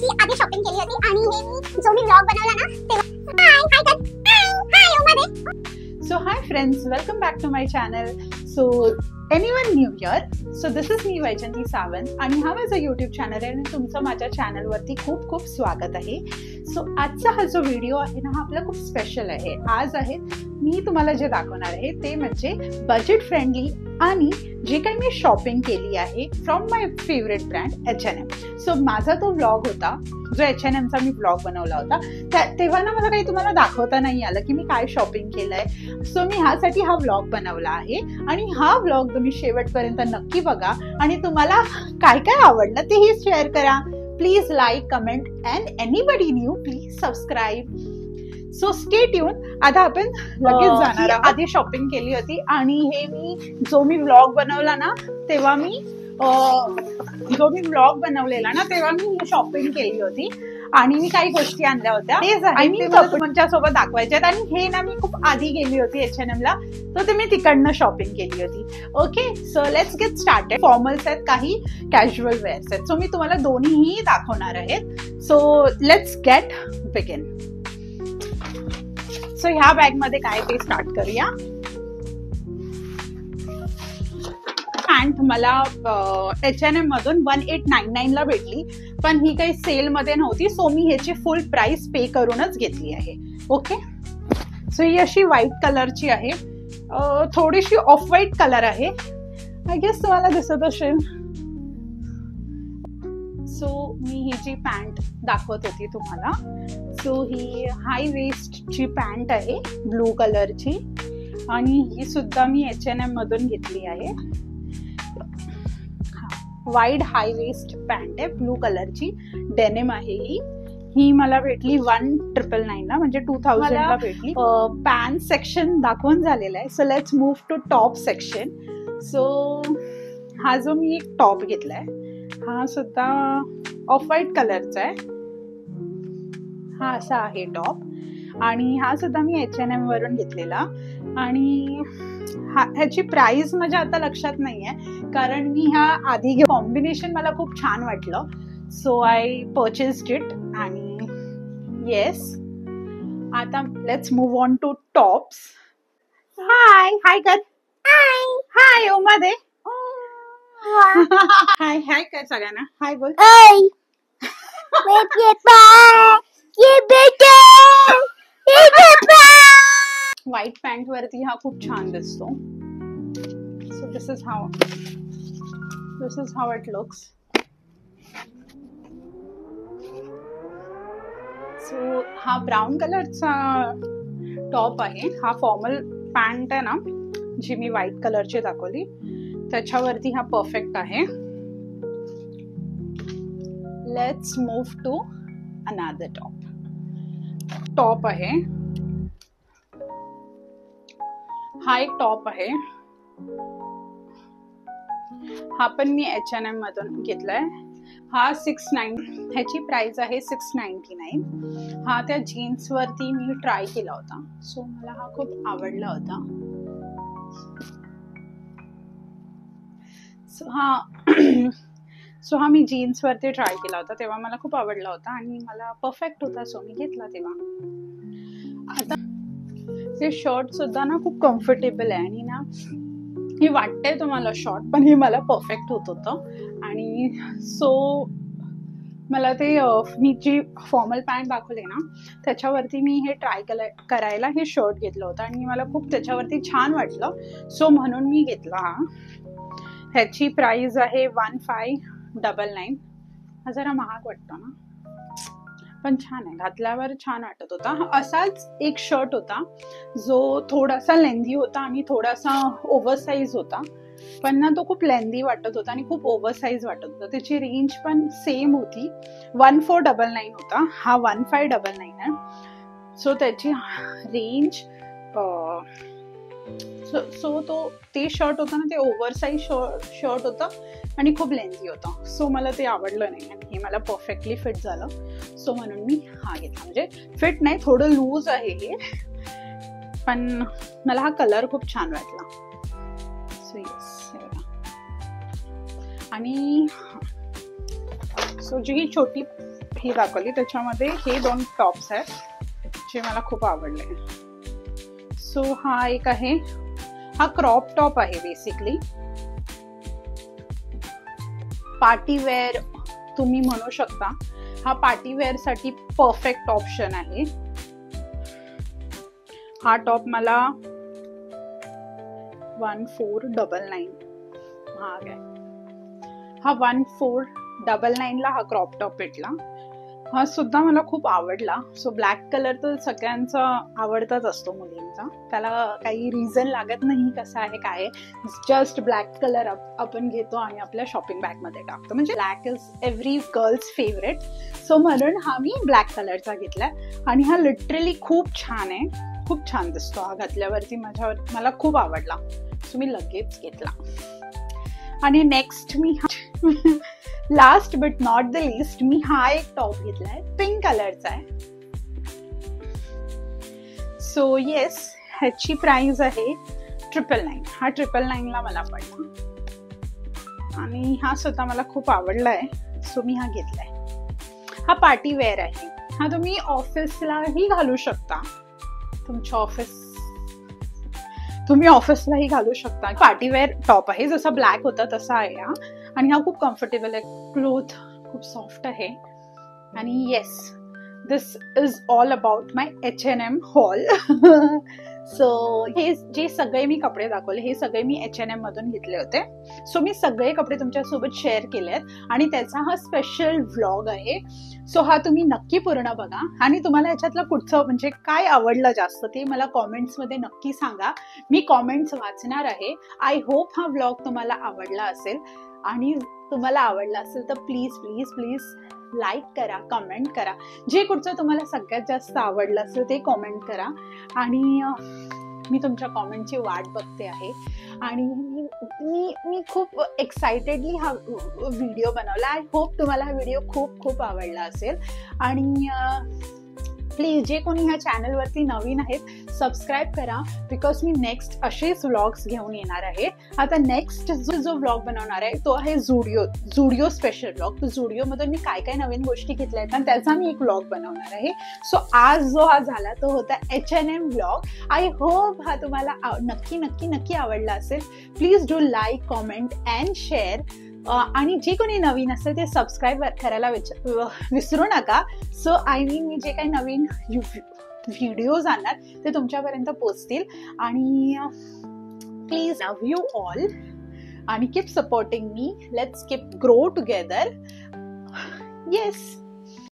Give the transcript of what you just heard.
ही आधी शॉपिंग केली होती आणि हे मी जो मी व्लॉग बनवला ना तेव्हा हाय Uma. So hi friends, welcome back to my channel. So anyone new here? So this is me Vaijanti Sawant आणि हा माझा YouTube चॅनल आहे आणि तुमचं माझ्या चॅनलवरती खूप खूप स्वागत आहे. सो आजचा हा जो व्हिडिओ आहे ना हा आपला खूप स्पेशल आहे. आज आहे मी तुम्हाला जे दाखवणार आहे ते म्हणजे बजेट फ्रेंडली आणि जे काही मी शॉपिंग केली आहे from my favourite brand H&M. So माझा तो व्लॉग होता जो H&Mचा मी व्लॉग बनवला होता तेव्हा ना मला काही तुम्हाला दाखवता नाही आलं की मी काय शॉपिंग केलंय. सो मी ह्यासाठी हा व्लॉग बनवला आहे आणि हा व्लॉग तुम्ही शेवटपर्यंत नक्की बघा आणि तुम्हाला काय काय आवडलं तेही शेअर करा. Please like, comment and anybody new please subscribe. So stay tune. आता आपण लगेच जाणार आहोत. आधी शॉपिंग केली होती आणि हे मी जो मी व्लॉग बनवला ना तेव्हा मी व्लॉग बनवलेला ना तेव्हा मी शॉपिंग केली होती आणि मी काही गोष्टी आणल्या होत्या तुमच्यासोबत दाखवायच्या आहेत. आणि हे ना मी खूप आधी गेली होती H&M ला तर ते मी तिकडनं शॉपिंग केली होती. Okay, so let's get started. Formals आहेत, काही कॅज्युअल वेअर्स आहेत. सो मी तुम्हाला दोन्हीही दाखवणार आहेत. So let's get begin. So ह्या बॅग मध्ये काय ते स्टार्ट करूया. पॅन्ट मला H&M मधून 1899 ला भेटली पण ही काही सेल मध्ये नव्हती. सो मी ह्याची फुल प्राइस पे करूनच घेतली आहे. ओके, सो ही अशी व्हाईट कलरची आहे. थोडीशी ऑफ व्हाईट कलर आहे. आय गेस तुम्हाला दिसत असेल. सो मी ही जी पॅन्ट दाखवत होती तुम्हाला. सो ही हाय वेस्टची पॅन्ट आहे ब्लू कलरची आणि ही सुद्धा मी H&M मधून घेतली आहे. वाईड हाय वेस्ट पॅन्ट आहे ब्लू कलरची. डेनिम आहे ही मला भेटली 1999 ला म्हणजे 2000 ला भेटली. पॅन्ट सेक्शन दाखवून झालेला आहे. So let's move to top section. सो हा जो मी एक टॉप घेतलाय हा सुद्धा ऑफ व्हाईट कलरचा आहे. हा असा आहे टॉप आणि हा सुद्धा मी H&M वरून घेतलेला आणि ह्याची प्राइस माझ्या आता लक्षात नाहीये कारण मी ह्या आधी कॉम्बिनेशन मला खूप छान वाटलं. सो आय परचेस्ड इट आणि येस आता let's move on to tops. Hi कर. हाय उमा दे. हाय हाय कर सगळ्यांना. हाय बोल. व्हाईट पॅन्ट वरती हा खूप छान दिसतो. So this is how it looks. So हा ब्राऊन कलरचा टॉप आहे. हा फॉर्मल पॅन्ट आहे ना जी मी व्हाईट कलरची दाखवली त्याच्यावरती हा परफेक्ट आहे. Let's move to another top आहे. हा एक टॉप आहे. हा पण मी H&M मधून घेतलाय. हा 690 ह्याची प्राइस आहे 699. हा त्या जीन्स वरती मी ट्राय केला होता. सो मला हा खूप आवडला होता. सो हा मी जीन्स वरती ट्राय केला होता तेव्हा मला खूप आवडला होता आणि मला परफेक्ट होता. सो मी घेतला तेव्हा. आता हे शर्ट सुद्धा ना खूप कम्फर्टेबल आहे आणि ना हे वाटतंय तुम्हाला शॉर्ट पण हे मला परफेक्ट होत होतं. आणि सो मला ते मी जी फॉर्मल पॅन्ट दाखवले ना त्याच्यावरती मी हे ट्राय करायला हे शर्ट घेतलं होतं आणि मला खूप त्याच्यावरती छान वाटलं. सो म्हणून मी घेतला हा. ह्याची प्राइस आहे 1599. हा जरा महाग वाटतो ना पण छान आहे. घातल्यावर छान वाटत होता. असाच एक शर्ट होता जो थोडासा लेंदी होता आणि थोडासा ओव्हरसाइज होता पण ना तो खूप लेंदी वाटत होता आणि खूप ओव्हरसाइज वाटत होता. त्याची रेंज पण सेम होती. 1499 होता. हा 1599 आहे. सो त्याची रेंज सो ते शर्ट होतं ना ते ओव्हरसाइज शर्ट होतं आणि खूप लेंथी होता. सो मला ते आवडलं नाही आणि हे मला परफेक्टली फिट झालं. सो म्हणून मी हा घेतला. म्हणजे फिट नाही, थोडं लूज आहे हे पण मला हा कलर खूप छान वाटला. So yes. आणि सो जी ही छोटी ही दाखवली त्याच्यामध्ये हे 2 टॉप्स आहेत जे मला खूप आवडले. सो हा एक आहे, हा क्रॉप टॉप आहे बेसिकली. पार्टी वेअर तुम्ही म्हणू शकता. हा पार्टी वेअर साठी परफेक्ट ऑप्शन आहे. हा टॉप मला 1499 महाग आहे. हा 1499 ला हा क्रॉप टॉप भेटला. हा सुद्धा मला खूप आवडला. सो ब्लॅक कलर तर सगळ्यांचा आवडताच असतो मुलींचा, त्याला काही रिझन लागत नाही कसा आहे काय आहे. जस्ट ब्लॅक कलर आपण घेतो आणि आपल्या शॉपिंग बॅग मध्ये टाकतो. म्हणजे black is every girls favourite. So म्हणून हा मी ब्लॅक कलरचा घेतलाय आणि हा लिटरली खूप छान आहे, खूप छान दिसतो. हा घातल्यावरती मला खूप आवडला. सो मी लगेच घेतला. आणि नेक्स्ट मी last but not the list मी हा एक टॉप घेतलाय, पिंक कलरचा आहे. सो येस, ह्याची प्राइस आहे 999. हा 999 ला मला पडला आणि हा सुद्धा मला खूप आवडलाय. सो मी हा घेतलाय. हा पार्टी वेअर आहे. हा तुम्ही ऑफिसलाही घालू शकता. तुम्ही ऑफिसलाही घालू शकता. पार्टी वेअर टॉप आहे, जसा ब्लॅक होता तसा आहे हा. आणि हा खूप कम्फर्टेबल आहे. क्लोथ खूप सॉफ्ट आहे. आणि yes, this is all about my H&M hall. So हे जे सगळे मी कपडे दाखवले हे सगळे मी H&M मधून घेतले होते. सो मी सगळे कपडे तुमच्यासोबत शेअर केलेत आणि त्याचा हा स्पेशल व्लॉग आहे. सो हा तुम्ही नक्की पूर्ण बघा आणि तुम्हाला ह्याच्यातलं कुठचं म्हणजे काय आवडलं जास्त ते मला कॉमेंट्समध्ये नक्की सांगा. मी कॉमेंट्स वाचणार आहे. आय होप हा व्लॉग तुम्हाला आवडला असेल आणि तुम्हाला आवडला असेल तर प्लीज प्लीज प्लीज लाईक करा, कमेंट करा. जे कुठचं तुम्हाला सगळ्यात जास्त आवडलं असेल ते कॉमेंट करा आणि मी तुमच्या कॉमेंटची वाट बघते आहे. आणि मी खूप एक्साइटेडली हा व्हिडिओ बनवला. आय होप तुम्हाला हा व्हिडिओ खूप खूप आवडला असेल. आणि प्लीज जे कोणी ह्या चॅनलवरती नवीन आहेत सबस्क्राईब करा, बिकॉज मी नेक्स्ट असेच व्लॉग्स घेऊन येणार आहे. आता नेक्स्ट जो व्लॉग बनवणार आहे तो आहे झुडिओ स्पेशल व्लॉग. तो झुडिओमधून मी काय काय नवीन गोष्टी घेतल्या आहेत आणि त्याचा मी एक व्लॉग बनवणार आहे. सो आज जो हा झाला तो होता H&M व्लॉग. आय होप हा तुम्हाला नक्की नक्की नक्की आवडला असेल. Please do like, comment and share. आणि जे कोणी नवीन असेल ते सबस्क्राईब करायला विसरू नका. सो मी जे काही नवीन व्हिडिओज आणणार ते तुमच्यापर्यंत पोहोचतील. आणि प्लीज लव्ह यू ऑल आणि keep supporting me. Let's keep grow together. Yes.